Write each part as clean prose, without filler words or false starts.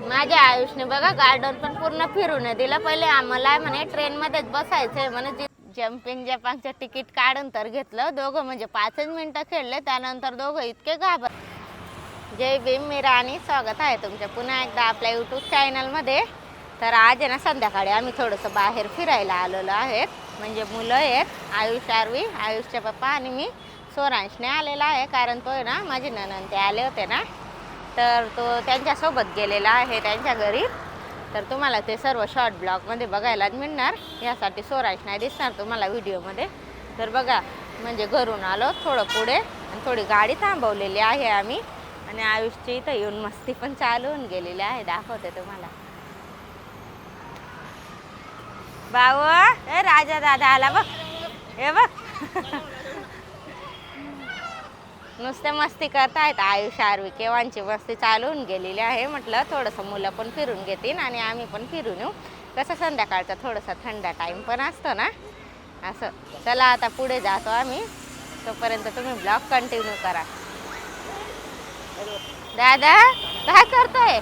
माझ्या आयुषने बघा गार्डन पण पूर्ण फिरून दिलं. पहिले आम्हाला म्हणे ट्रेन मध्येच बसायचंय म्हणे. जम्पिंग जपांगचं तिकीट काढून तर घेतलं. दोघं म्हणजे 5 मिनिटं खेळले, त्यानंतर दोघं इतके घाबर. जय भीम, मी राणी. स्वागत आहे तुमच्या पुन्हा एकदा आपल्या यूट्यूब चॅनलमध्ये. तर आज आहे ना संध्याकाळी आम्ही थोडंसं बाहेर फिरायला आलेलो आहेत. म्हणजे मुलं आहेत, आयुष, आरवी, आयुषचे पप्पा आणि मी स्वरांशने आलेला आहे. कारण तो आहे ना माझे नणंद ते आले होते ना, तर तो त्यांच्यासोबत गेलेला आहे त्यांच्या घरी. तर तुम्हाला ते सर्व शॉर्ट ब्लॉगमध्ये बघायला मिळणार. यासाठी स्वरांश नाही दिसणार तुम्हाला व्हिडिओमध्ये. तर बघा, म्हणजे घरून आलो थोडं पुढे आणि थोडी गाडी थांबवलेली आहे आम्ही. आणि आयुषची इथं येऊन मस्ती पण चालू होऊन गेलेली आहे. दाखवते तुम्हाला. भाऊ, ए राजा दादा आला बघ, हे बघ. नुसते मस्ती करतायत आयुष, आरवी. केव्हांची मस्ती चालू होऊन गेलेली आहे. म्हटलं थोडंसं मुलं पण फिरून घेतील आणि आम्ही पण फिरून येऊ. कसं संध्याकाळचा थोडासा थंड टाईम पण असतो ना, असं. चला आता पुढे जातो आम्ही. तोपर्यंत तुम्ही ब्लॉग कंटिन्यू करा. दादा काय करतोय?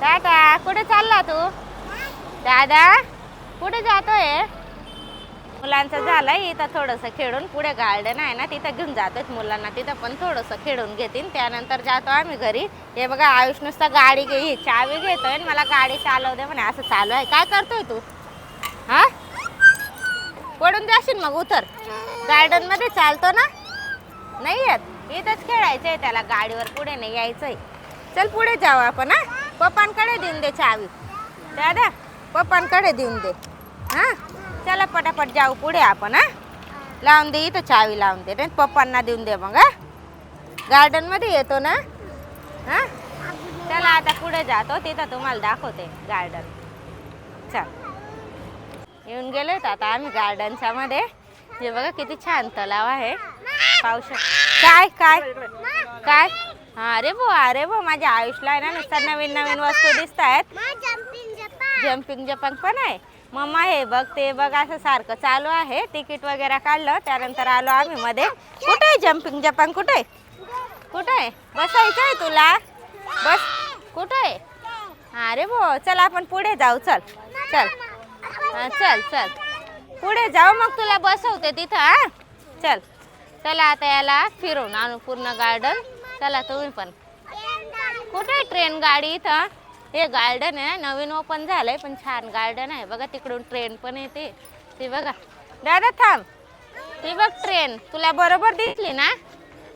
दादा कुठे चालला तू? दादा कुठे जातोय? मुलांचं झालंय इथं थोडंसं खेळून. पुढे गार्डन आहे ना, तिथं घेऊन जातोय मुलांना. तिथं पण थोडंसं खेळून घेतील, त्यानंतर जातो आम्ही घरी. हे बघा, आयुष नुसता गाडी घे, चावी घेतोय, मला गाडी चालव दे म्हणे. असं चालू आहे. काय करतोय तू? हा, पडून जाशील मग. उतर. गार्डन मध्ये चालतो ना, नाही येत. इथंच खेळायचंय त्याला, गाडीवर पुढे नाही यायचंय. चल पुढे जाऊ आपण. हा, पप्पांकडे देऊन दे चावी. दादा पप्पांकडे देऊन दे. हा, चला पटापट जाऊ पुढे आपण. हा, लावून दे इथं चावी, लावून दे. नाही पप्पांना देऊन दे मग. हा, गार्डन मध्ये येतो ना. हा, चला आता पुढे जातो, तिथं तुम्हाला दाखवते गार्डन. चल, येऊन गेलोय आता आम्ही गार्डनच्या मध्ये. हे बघा किती छान तलाव आहे. पाहू शकता. काय काय काय? अरे बो माझ्या आयुषला आहे ना नुसतं नवीन नवीन वस्तू दिसत आहेत. जम्पिंग जपांग पण आहे. मम्मा हे बघ ते बघ, असं सारखं चालू आहे. तिकीट वगैरे काढलं, त्यानंतर आलो आम्ही मध्ये. कुठे आहे जम्पिंग जपांग? कुठे कुठे बसायचं आहे तुला? बस कुठे आहे? अरे बो, चल आपण पुढे जाऊ. चल चल चल चल पुढे जाऊ, मग तुला बसवते तिथं. हा, चल. चला आता याला फिरवून आणू पूर्ण गार्डन. चला तुम्ही पण. कुठे ट्रेन गाडी? इथं हे गार्डन आहे, नवीन ओपन झालंय, पण छान गार्डन आहे. बघा तिकडून ट्रेन पण येते. ती बघा. दादा थांब, ती बघ ट्रेन. तुला बरोबर दिसली ना?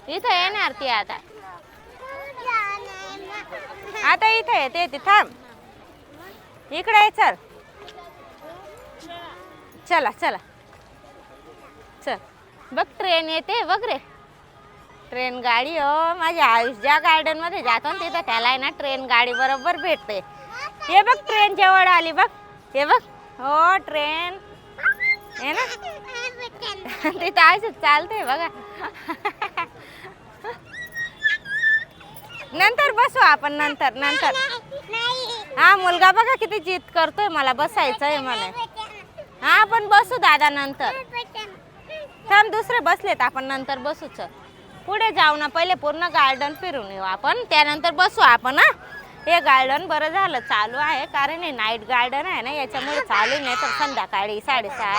इथं येणार ती आता. आता इथं येते ती. थांब, इकडे ये. चल चला चला चल. बघ ट्रेन येते बघ रे, ट्रेन गाडी. हो, माझ्या आयुष ज्या गार्डन मध्ये जातो ना तिथं त्याला आहे ना ट्रेन गाडी बरोबर भेटते. हे बघ ट्रेन जवळ आली बघ. हे बघ. हो, ट्रेन आहे ना तिथं आयुष चालते बघा. नंतर बसू आपण, नंतर नंतर. हा, मुलगा बघा किती जिद करतोय, मला बसायचंय म्हणे. हा, आपण बसू दादा नंतर. थांब, दुसरे बसलेत, आपण नंतर बसू. चल पुढे जाऊ ना, पहिले पूर्ण गार्डन फिरून येऊ आपण, त्यानंतर बसू आपण. हा, हे गार्डन बरं झालं चालू आहे, कारण हे नाईट गार्डन आहे ना, याच्यामुळे चालू नाही तर संध्याकाळी 6:30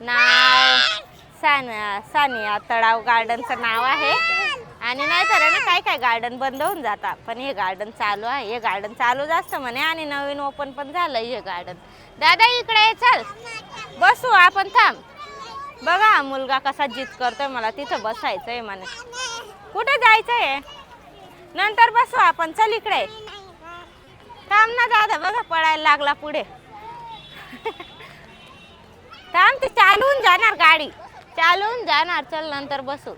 नाव सानिया तळाव गार्डनचं नाव आहे. आणि नाही तर ना काय काय गार्डन बंद होऊन जातात, पण हे गार्डन चालू आहे. हे गार्डन चालू जास्त म्हणे आणि नवीन ओपन पण झालं हे गार्डन. दादा इकडे चल, बसू आपण. थांब, बघा मुलगा कसा जिद करतोय, मला तिथं बसायचंय म्हणे. कुठे जायचंय? नंतर बसू आपण. चल इकडे. थांब ना दादा, बघा पळायला लागला पुढे. थांब, ती चालून जाणार गाडी, चालून जाणार. चल नंतर बसू.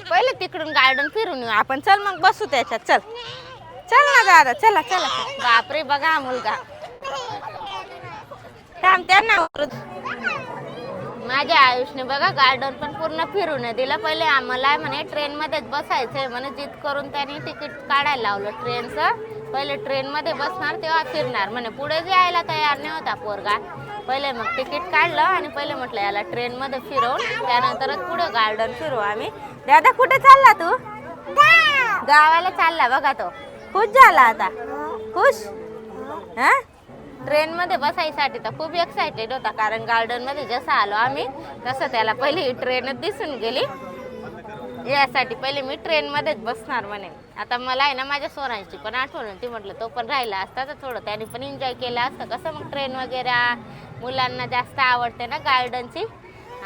पहिले तिकडून गार्डन फिरून येऊ आपण. चल मग बसू त्याच्यात. चल चल ना दादा, चला चला. बापरे, बघा मुलगा. थांब, त्यांना माझ्या आयुषने बघा गार्डन पण पूर्ण फिरून दिलं. पहिले आम्हाला म्हणे ट्रेन मध्येच बसायचंय म्हणे. जिद करून त्याने तिकीट काढायला लावलं ट्रेनचं. पहिले ट्रेन मध्ये बसणार तेव्हा फिरणार म्हणे. पुढे यायला तयार नाही होता पोरगा. पहिले मग तिकीट काढलं आणि पहिले म्हटलं याला ट्रेनमध्ये फिरवून त्यानंतरच पुढे गार्डन फिरू आम्ही. दादा कुठे चालला तू? गावाला चालला बघा तो. खुश झाला आता? खुश? हा, ट्रेनमध्ये बसायसाठी तर खूप एक्सायटेड होता, कारण गार्डनमध्ये जसं आलो आम्ही तसं त्याला पहिली ट्रेनच दिसून गेली. यासाठी पहिले मी ट्रेनमध्येच बसणार म्हणे. आता मला आहे ना माझ्या सोरांची पण आठवण होती, म्हटलं तो पण राहिला असता तर थोडं त्याने पण एन्जॉय केलं असतं. कसं मग ट्रेन वगैरे मुलांना जास्त आवडते ना गार्डनची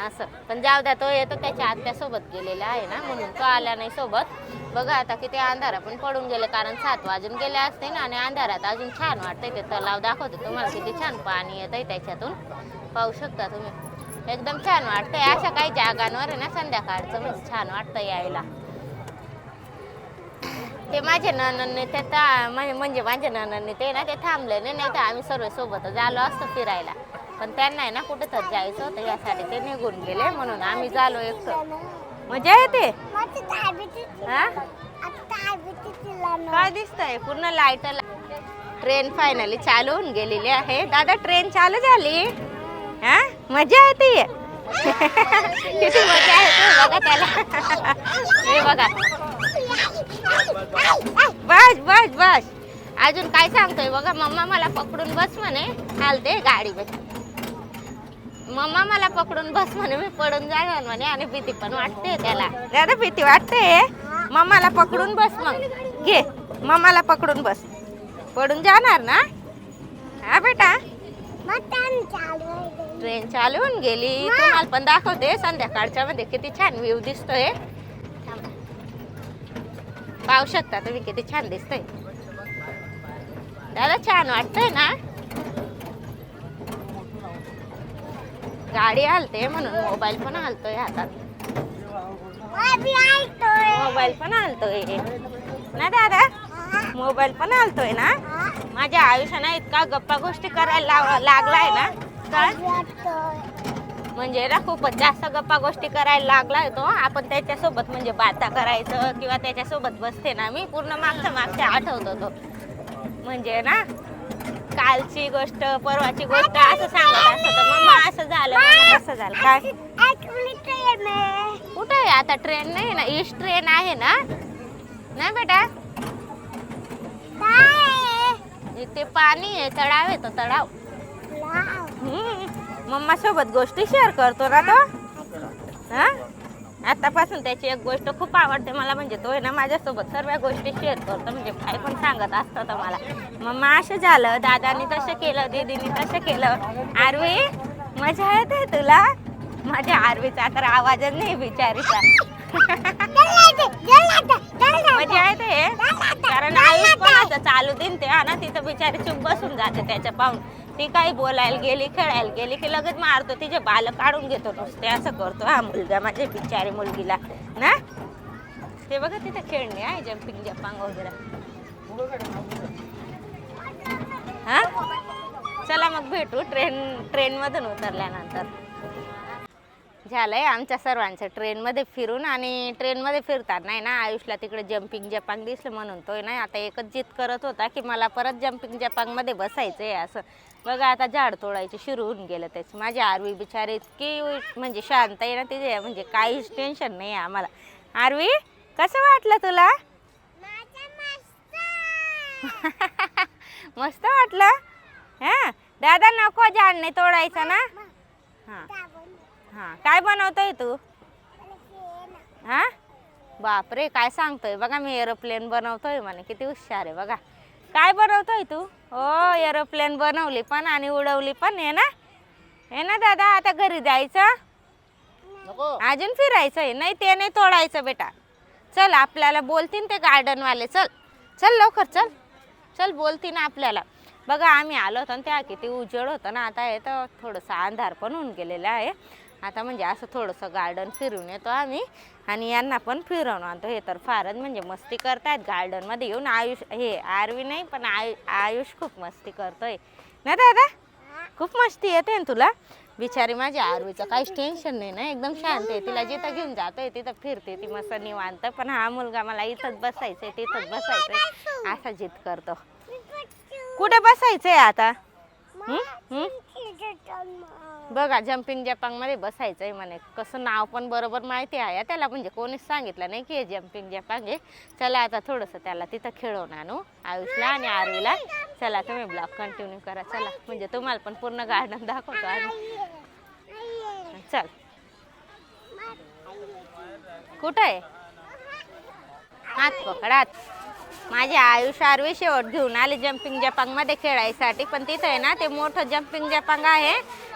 असं. पण जाऊ द्या, तो येतो त्याच्या आत्यासोबत गेलेला आहे ना, म्हणून तो आला नाही सोबत. बघा आता किती अंधारा पण पडून गेले, कारण 7 वाजून गेले असते ना, आणि अंधारात अजून छान वाटतंय. ते तलाव दाखवते तुम्हाला, किती छान पाणी येतंय त्याच्यातून, पाहू शकता तुम्ही. एकदम छान वाटतंय. अशा काही जागांवर आहे ना संध्याकाळचं म्हणजे छान वाटतं यायला. ते माझे नणंदने ते म्हणजे माझ्या नणंदने ते ना ते थांबले नाही, तर आम्ही सर्व सोबतच आलो असतो फिरायला. पण त्यांना आहे ना कुठेतरी जायचं होतं, यासाठी ते निघून गेले, म्हणून आम्ही झालो एकटं. मजा येते. काय दिसतंय पूर्ण लाईट. ट्रेन फायनली चालू होऊन गेलेली आहे. दादा ट्रेन चालू झाली. हा, मजा येते. किती मजा येते बघा त्याला. हे बघा. बस बस बस. अजून काय सांगतोय बघा. मम्मा मला पकडून बस म्हणे. हालते गाडी बस. मम्मा मला पकडून बस म्हणे, मी पडून जाणार म्हणे, आणि भीती पण वाटते त्याला. दादा भीती वाटते. मम्माला पकडून बस, मग घे मम्माला पकडून बस. पडून जाणार ना? हा बेटा. ट्रेन चालू होऊन गेली. तुम्हाला पण दाखवते संध्याकाळच्या मध्ये किती छान व्ह्यू दिसतोय. पाहू शकता तुम्ही किती छान दिसतंय. दादा छान वाटतंय ना? गाडी हलते म्हणून मोबाईल पण हलतोय हातात. मोबाईल पण हलतोय ना दादा? मोबाईल पण हलतोय ना? माझ्या आयुष्याने इतका गप्पा गोष्टी करायला लागलाय ना, काय म्हणजे ना खूपच जास्त गप्पा गोष्टी करायला लागलाय तो. आपण त्याच्यासोबत म्हणजे बाता करायचं किंवा त्याच्यासोबत बसते ना, मी पूर्ण मागच्या आठवतो तो. म्हणजे ना कालची गोष्ट, परवाची गोष्ट असं सांगत असत. मम्मा असं झालं, मम्मा असं झालं. काय कुठे आहे आता? ट्रेन नाही ना, ईस्ट ट्रेन आहे ना. नाही बेटा, इथे पाणी आहे, तळाव आहे तो तळाव. मम्मा सोबत गोष्टी शेअर करतो ना तो. हा, आतापासून त्याची एक गोष्ट खूप आवडते मला, म्हणजे तो आहे ना माझ्यासोबत सर्व गोष्टी शेअर करतो. म्हणजे काय पण सांगत असतं मला. मम्मा असं झालं, दादानी तसं केलं, दीदीनी तसं केलं. आरवी मजा येते तुला? माझ्या आरवीचा तर आवाजच नाही बिचारीचा. मजा येते, कारण आयुष पण असं चालू दिन ते ना, तिथं बिचारी चुप बसून जाते त्याच्या पाहून. ती काही बोलायला गेली, खेळायला गेली की लगेच मारतो, तिचे बाल काढून घेतो नुसते. असं करतो हा मुलगा, माझ्या बिचारी मुलगीला ना. ते बघा तिथे खेळणे आहे, जम्पिंग जपांग वगैरे. हा, चला मग भेटू ट्रेन मधून उतरल्यानंतर. झालंय आमच्या सर्वांचं ट्रेनमध्ये फिरून. आणि ट्रेनमध्ये फिरतात नाही ना आयुषला तिकडे जम्पिंग जपांग दिसलं, म्हणून तो नाही आता एकच जिद करत होता की मला परत जम्पिंग जपांगमध्ये बसायचं आहे असं. बघा आता झाड तोडायचे सुरू होऊन गेलं त्याचं. माझी आरवी बिचारी इतकी म्हणजे शांत आहे ना, तिथे म्हणजे काहीच टेन्शन नाही आहे आम्हाला. आरवी कसं वाटलं तुला? मस्त वाटलं. हा दादा नको, झाड नाही तोडायचं ना. हां हां, काय बनवतोय तू? हा, बापरे काय सांगतोय बघा. मी एरोप्लेन बनवतोय म्हणे, किती हुशार आहे बघा. काय बनवतोय तू? हो, एरोप्लेन बनवली पण आणि उडवली पण आहे ना. हे ना दादा, आता घरी जायचं, अजून फिरायचं आहे. नाही ते नाही तोडायचं बेटा. चल आपल्याला बोलतीन ते गार्डनवाले. चल चल लवकर, चल चल बोलतीन आपल्याला. बघा आम्ही आलो होतो त्या किती उजेड होतं ना. आता आहे तर थोडंसं अंधार पण होऊन गेलेलं आहे. आता म्हणजे असं थोडंसं गार्डन फिरून येतो आम्ही, आणि यांना पण फिरवून आणतो. हे तर फारच म्हणजे मस्ती करतायत गार्डनमध्ये येऊन. आयुष हे आरवी नाही पण आयुष खूप मस्ती करतोय ना दादा. खूप मस्ती येते ना तुला? बिचारी माझ्या आरवीचं काहीच टेन्शन नाही ना, एकदम शांत आहे. तिला जिथं घेऊन जातोय तिथं फिरते ती मस्त निवांत. पण हा मुलगा मला इथंच बसायचंय तिथंच बसायचंय असा जिद करतो. कुठे बसायचंय आता? बघा जम्पिंग जपांग मध्ये बसायचंय म्हणे. कसं नाव पण बरोबर माहिती आहे त्याला, म्हणजे कोणीच सांगितलं नाही की हे जम्पिंग जपांग आहे. चला आता थोडंसं त्याला तिथं खेळवून आणू, आयुषला आणि आरवीला. चला तुम्ही ब्लॉग कंटिन्यू करा. चला म्हणजे तुम्हाला पण पूर्ण गार्डन दाखवतो आम्ही. चल कुठं आहे? हात पकडात. माझे आयुष आरवी शेवट घेऊन आले जम्पिंग जपांग मध्ये खेळायसाठी. पण तिथं आहे ना ते मोठं जम्पिंग जपांग आहे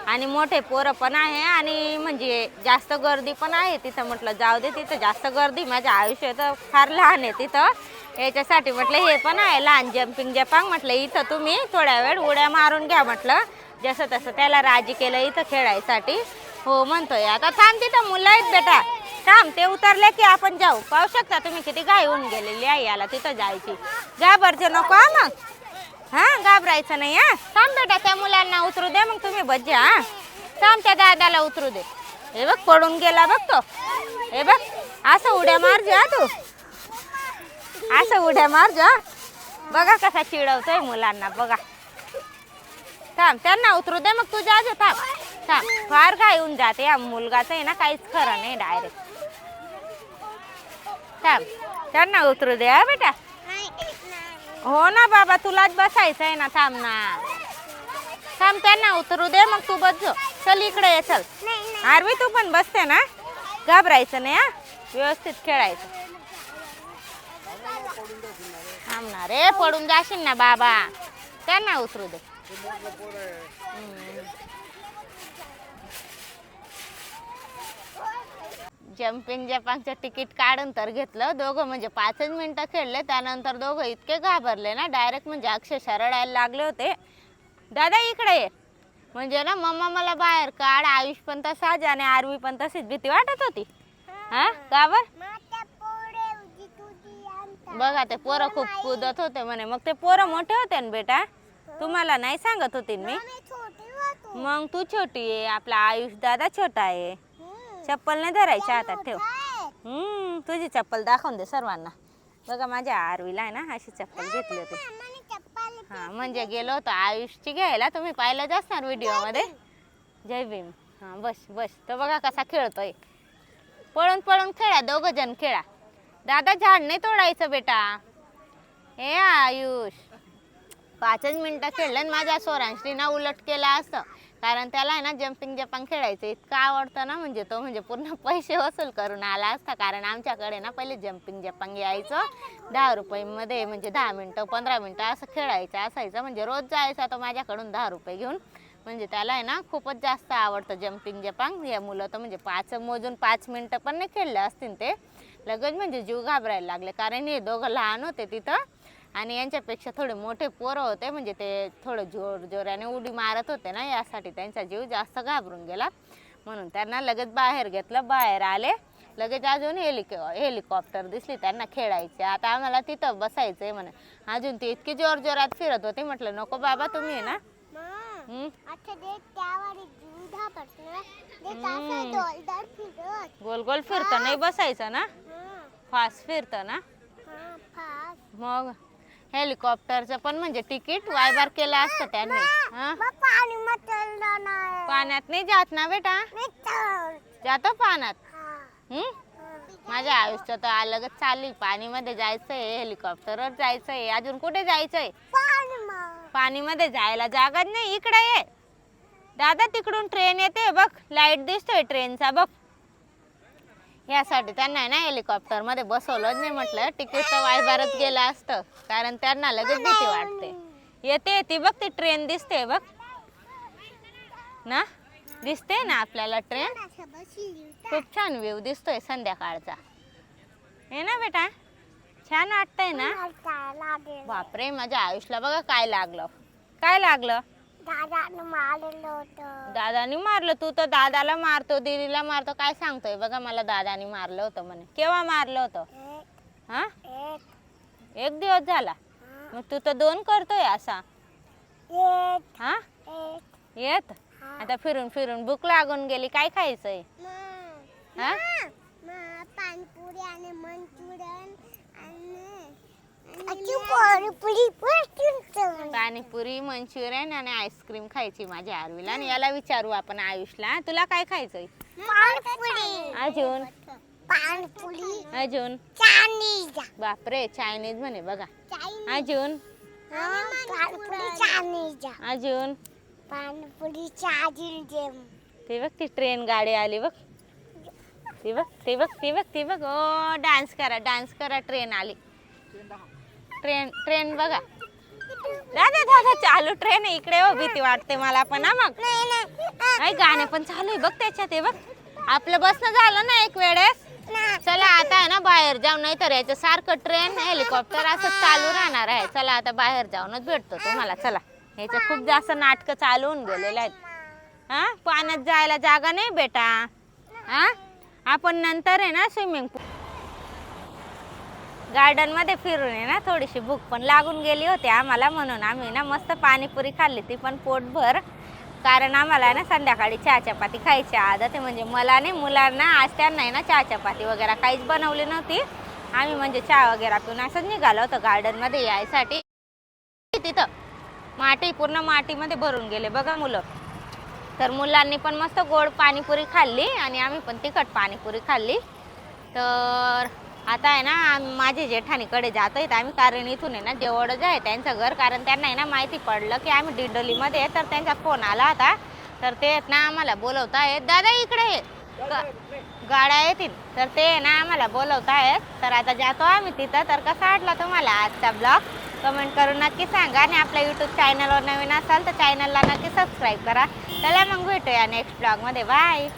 आणि मोठे पोरं पण आहे आणि म्हणजे जास्त गर्दी पण आहे तिथं. म्हटलं जाऊ दे तिथं जास्त गर्दी, माझ्या आयुष्य तर फार लहान आहे तिथं, याच्यासाठी म्हटलं हे पण आहे लहान जम्पिंग जपांग. म्हटलं इथं तुम्ही थोड्या वेळ उड्या मारून घ्या म्हटलं, जसं तसं त्याला राजी केलं इथं खेळायसाठी. हो म्हणतोय. आता थांब, तिथं मुलं आहेत बेटा, थांब. ते उतरले की आपण जाऊ. पाहू शकता तुम्ही किती घाई होऊन गेलेली आहे याला तिथं जायची. घाबरचं नको हा मग, हा घाबरायचं नाही. हा थांब बेटा, त्या मुलांना उतरू दे मग तुम्ही बज्जा. हा थांब, त्या दादाला उतरू दे. हे बघ पडून गेला बघ तो. हे बघ असं उड्या मार जा तू, असं उड्या मार जा. बघा कसा चिडवतोय मुलांना बघा. थांब त्यांना उतरू दे मग तू जा. थांब थांब, फार घाई होऊन जाते या मुलगाचं आहे ना, काहीच खरं नाही डायरेक्ट. थांब त्यांना उतरू दे हा बेटा. हो ना बाबा, तुलाच बसायचं आहे ना. थांब ना, थांब त्यांना उतरू दे मग तू बस. चल इकडे ये, चल आरवी तू पण बसते ना, घाबरायचं नाही हा, व्यवस्थित खेळायचं. थांब ना रे, पडून जाशील ना बाबा. त्यांना उतरू दे. जम्पिंग जपांगचं तिकीट काढून तर घेतलं. दोघं म्हणजे 5 मिनिटं खेळले, त्यानंतर दोघं इतके घाबरले ना डायरेक्ट, म्हणजे अक्षरशः रडायला लागले होते. दादा इकडे ये म्हणजे ना, मम्मा मला बाहेर काढ. आयुष पण तसाच आणि आरवी पण तशीच भीती वाटत होती. हा का बर? बघा ते पोरं खूप कुदत होते म्हणे. मग ते पोरं मोठे होते ना बेटा, तुम्हाला नाही सांगत होती मी. मग तू छोटी आहे, आपला आयुष दादा छोटा आहे. चप्पल नाही धरायची हातात ठेव. तुझी चप्पल दाखवून दे सर्वांना. बघा माझ्या आरवीला आहे ना अशी चप्पल घेतली होती. हा म्हणजे गेलो होतो आयुषची घ्यायला, तुम्ही पाहिलंच असणार व्हिडिओ मध्ये. जय भीम. हा बस बस. तो बघा कसा खेळतोय. पळून पळून खेळा, दोघं जण खेळा. दादा झाड नाही तोडायचं बेटा. हे आयुष 5 मिनिटं खेळलं, माझ्या सोरांशी ना उलट केला असतं, कारण त्याला आहे ना जम्पिंग जपांग खेळायचं इतकं आवडतं ना, म्हणजे तो म्हणजे पूर्ण पैसे वसूल करून आला असता. कारण आमच्याकडे ना पहिले जम्पिंग जपांग यायचं 10 रुपयामध्ये, म्हणजे 10 मिनिटं 15 मिनिटं असं खेळायचं असायचं. म्हणजे रोज जायचा तो माझ्याकडून 10 रुपये घेऊन. म्हणजे त्याला आहे ना खूपच जास्त आवडतं जम्पिंग जपांग. या मुलं तर म्हणजे 5 मिनिटं पण नाही खेळले असतील ते, लगेच म्हणजे जीव घाबरायला लागले. कारण हे दोघं लहान होते तिथं आणि यांच्यापेक्षा थोडे मोठे पोरं होते, म्हणजे ते थोडं जोराने उडी मारत होते ना, यासाठी त्यांचा जीव जास्त घाबरून गेला. म्हणून त्यांना लगेच बाहेर घेतलं. बाहेर आले लगेच, अजून हेलिकॉप्टर दिसली त्यांना खेळायचे. आता आम्हाला तिथं बसायचंय म्हणे. अजून ती इतकी जोरात फिरत होती. म्हटलं नको बाबा तुम्ही ना गोल गोल फिरत नाही बसायचं ना, फास्ट फिरत ना. मग हेलिकॉप्टरचं पण म्हणजे तिकीट वायबार केलं असतं त्यांनी. पाण्यात नाही जात ना बेटा, जातो पाण्यात. माझ्या आयुष्यात तर अलगच चालली. पाणीमध्ये जायचंय, हेलिकॉप्टरवर जायचंय, अजून कुठे जायचंय? पाणीमध्ये जायला जागाच नाही. इकडे ये दादा, तिकडून ट्रेन येते बघ, लाईट दिसतोय ट्रेनचा बघ. यासाठी त्यांना ना हेलिकॉप्टर मध्ये बसवलंच नाही. म्हटलं तिकीट तर वायबारच गेलं असतं, कारण त्यांना लगेच भीती वाटते. येते ती बघ, ती ट्रेन दिसते बघ ना, दिसते ना आपल्याला ट्रेन. खूप छान व्ह्यू दिसतोय संध्याकाळचा, हे ना बेटा, छान वाटतंय ना. बापरे, माझ्या आयुषला बघा काय लागलं. काय लागलं? दादानी मारलं. तू तर दादाला मारतो, दीदीला मारतो, काय सांगतोय बघा. मला दादानी मारलं होतं म्हणे. केव्हा मारलं होतं? हा 1 दिवस झाला. मग तू तर 2 करतोय असा. हा येत. आता फिरून फिरून भूक लागून गेली, काय खायचंय? हा पाणीपुरी आणि मंचुरियन आणि पाणीपुरी मंचुरियन आणि आईस्क्रीम खायची माझ्या आरवीला. आणि याला विचारू आपण आयुषला, तुला काय खायचंय? अजून अजून बापरे चायनीज म्हणे बघा. अजून अजून ते बघ ती ट्रेन गाडी आली बघ. ती बघ ती बघ ती बघ ती बघ. ओ डान्स करा ट्रेन आली. ट्रेन बघा. दादा दादा चालू ट्रेन आहे इकडे. हो भीती वाटते मला पण. मग गाणे पण चालू आहे बघ त्याच्यात. ते बघ आपलं बसणं झालं ना एक वेळेस. चला आता आहे ना बाहेर जाऊ, नाही तर याचं सारखं ट्रेन हेलिकॉप्टर असं चालू राहणार आहे. चला आता बाहेर जाऊनच भेटतो तुम्हाला. चला याचं खूप जास्त नाटकं चालू होऊन गेलेलं आहेत. हा पाण्यात जायला जागा नाही बेटा. हा आपण नंतर आहे ना स्विमिंग पूल गार्डन मध्ये फिरून आहे ना. थोडीशी भूक पण लागून गेली होती आम्हाला, म्हणून आम्ही ना मस्त पाणीपुरी खाल्ली, ती पण पोटभर. कारण आम्हाला ना संध्याकाळी चहा चपाती खायची आदत आहे. म्हणजे मला नाही, मुलांना आज त्यांना ना चहा चपाती वगैरे काहीच बनवली नव्हती. आम्ही म्हणजे चहा वगैरे पिऊन असंच निघालो होतो गार्डन मध्ये यायसाठी. तिथं पूर्ण मातीमध्ये भरून गेले बघा मुलं. तर मुलांनी पण मस्त गोड पाणीपुरी खाल्ली आणि आम्ही पण तिखट पाणीपुरी खाल्ली. तर आता आहे ना माझे जेठाणीकडे जातोय आम्ही, कारण इथून आहे ना देवडच आहे त्यांचं घर. कारण त्यांना आहे ना माहिती पडलं की आम्ही दिंडोलीमध्ये आहे, तर त्यांचा फोन आला होता. तर ते ना आम्हाला बोलवत आहेत. दादा इकडे गाड्या येतील, तर ते ना आम्हाला बोलवत आहेत. तर आता जातो आम्ही तिथं. तर कसा वाटला तुम्हाला आजचा ब्लॉग कमेंट करून नक्की सांगा. आणि आपल्या यूट्यूब चॅनलवर नवीन असाल तर चॅनलला नक्की सबस्क्राईब करा. चला मग भेटूया नेक्स्ट ब्लॉगमध्ये. बाय.